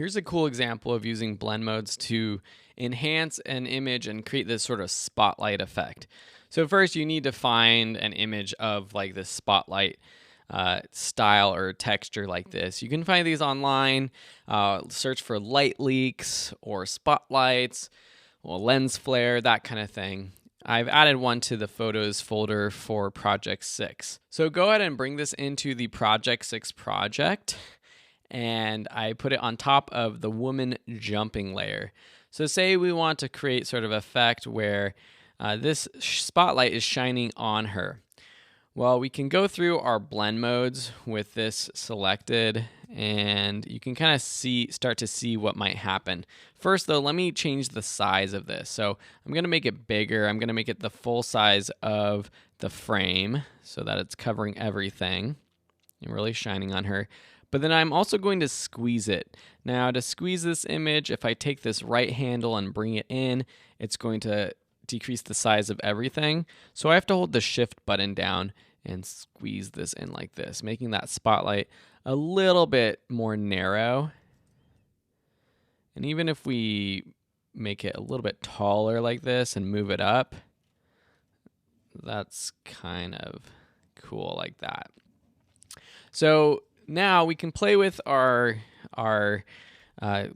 Here's a cool example of using blend modes to enhance an image and create this sort of spotlight effect. So first you need to find an image of like this spotlight style or texture like this. You can find these online, search for light leaks or spotlights or lens flare, that kind of thing. I've added one to the photos folder for project 6. So go ahead and bring this into the project 6 project, and I put it on top of the woman jumping layer. So say we want to create sort of effect where this spotlight is shining on her. Well, we can go through our blend modes with this selected, and you can kind of start to see what might happen. First though, let me change the size of this. So I'm going to make it bigger. I'm going to make it the full size of the frame so that it's covering everything and really shining on her. But then I'm also going to squeeze it. Now to squeeze this image, if I take this right handle and bring it in, it's going to decrease the size of everything. So I have to hold the shift button down and squeeze this in like this, making that spotlight a little bit more narrow. And even if we make it a little bit taller like this and move it up, that's kind of cool like that. So now we can play with our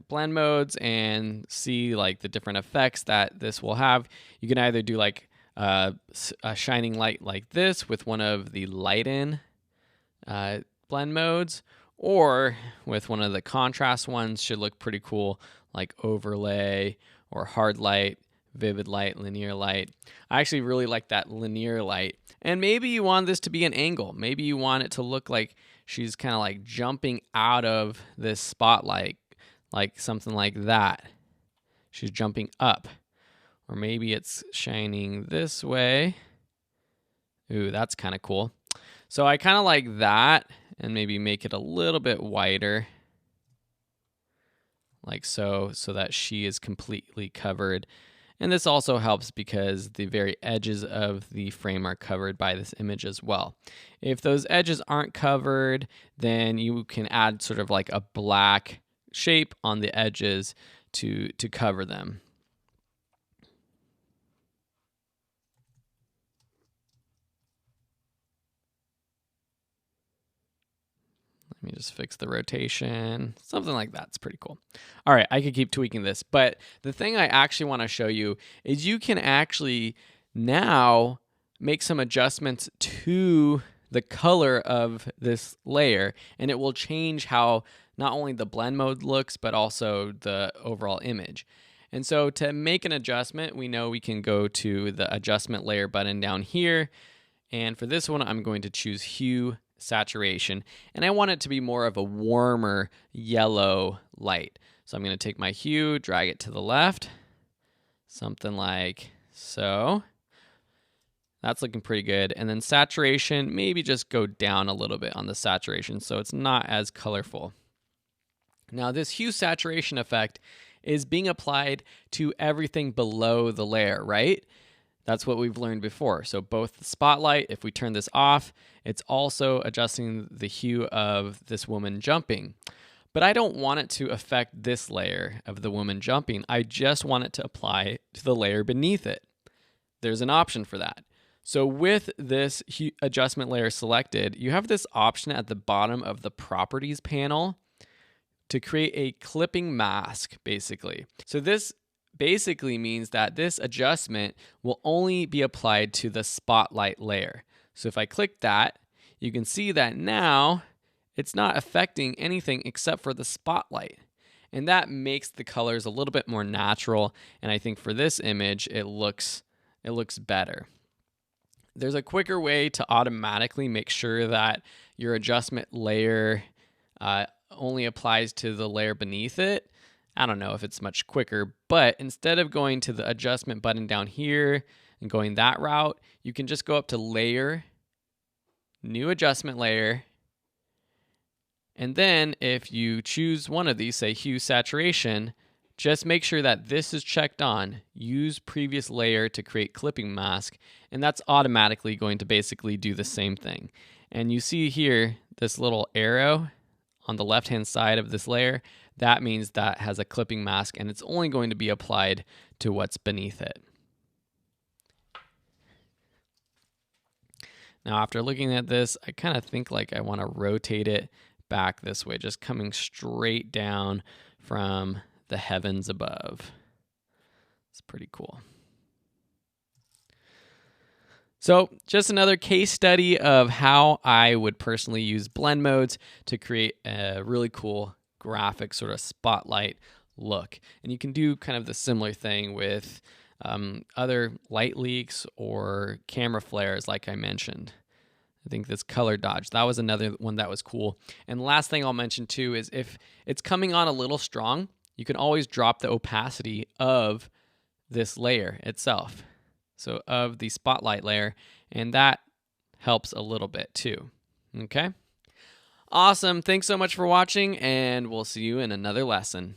blend modes and see like the different effects that this will have. You can either do like a shining light like this with one of the lighten blend modes, or with one of the contrast ones. Should look pretty cool, like overlay or hard light, vivid light, linear light. I actually really like that linear light. And maybe you want this to be an angle. Maybe you want it to look like she's kind of like jumping out of this spotlight, like something like that. She's jumping up. Or maybe it's shining this way. Ooh, that's kind of cool. So I kind of like that, and maybe make it a little bit wider, like so that she is completely covered. And this also helps because the very edges of the frame are covered by this image as well. If those edges aren't covered, then you can add sort of like a black shape on the edges to cover them. Let me just fix the rotation, something like that. It's pretty cool. All right, I could keep tweaking this, but the thing I actually want to show you is you can actually now make some adjustments to the color of this layer, and it will change how not only the blend mode looks, but also the overall image. And so to make an adjustment, we know we can go to the adjustment layer button down here. And for this one, I'm going to choose hue saturation, and I want it to be more of a warmer yellow light. So I'm going to take my hue, drag it to the left, something like so. That's looking pretty good. And then saturation, maybe just go down a little bit on the saturation so it's not as colorful. Now this hue saturation effect is being applied to everything below the layer, right? That's what we've learned before. So both the spotlight, if we turn this off, it's also adjusting the hue of this woman jumping. But I don't want it to affect this layer of the woman jumping. I just want it to apply to the layer beneath it. There's an option for that. So with this hue adjustment layer selected, you have this option at the bottom of the properties panel to create a clipping mask, basically. So this basically means that this adjustment will only be applied to the spotlight layer. So if I click that, you can see that now it's not affecting anything except for the spotlight. And that makes the colors a little bit more natural. And I think for this image, it looks better. There's a quicker way to automatically make sure that your adjustment layer only applies to the layer beneath it. I don't know if it's much quicker, but instead of going to the adjustment button down here and going that route, you can just go up to layer, new adjustment layer, and then if you choose one of these, say hue saturation, just make sure that this is checked on, use previous layer to create clipping mask, and that's automatically going to basically do the same thing. And you see here this little arrow on the left-hand side of this layer, that means that has a clipping mask and it's only going to be applied to what's beneath it. Now, after looking at this, I kind of think like I want to rotate it back this way, just coming straight down from the heavens above. It's pretty cool. So just another case study of how I would personally use blend modes to create a really cool graphic sort of spotlight look. And you can do kind of the similar thing with other light leaks or camera flares like I mentioned. I think this color dodge, that was another one that was cool. And the last thing I'll mention too is if it's coming on a little strong, you can always drop the opacity of this layer itself. So of the spotlight layer, and that helps a little bit too. Okay? Awesome. Thanks so much for watching, and we'll see you in another lesson.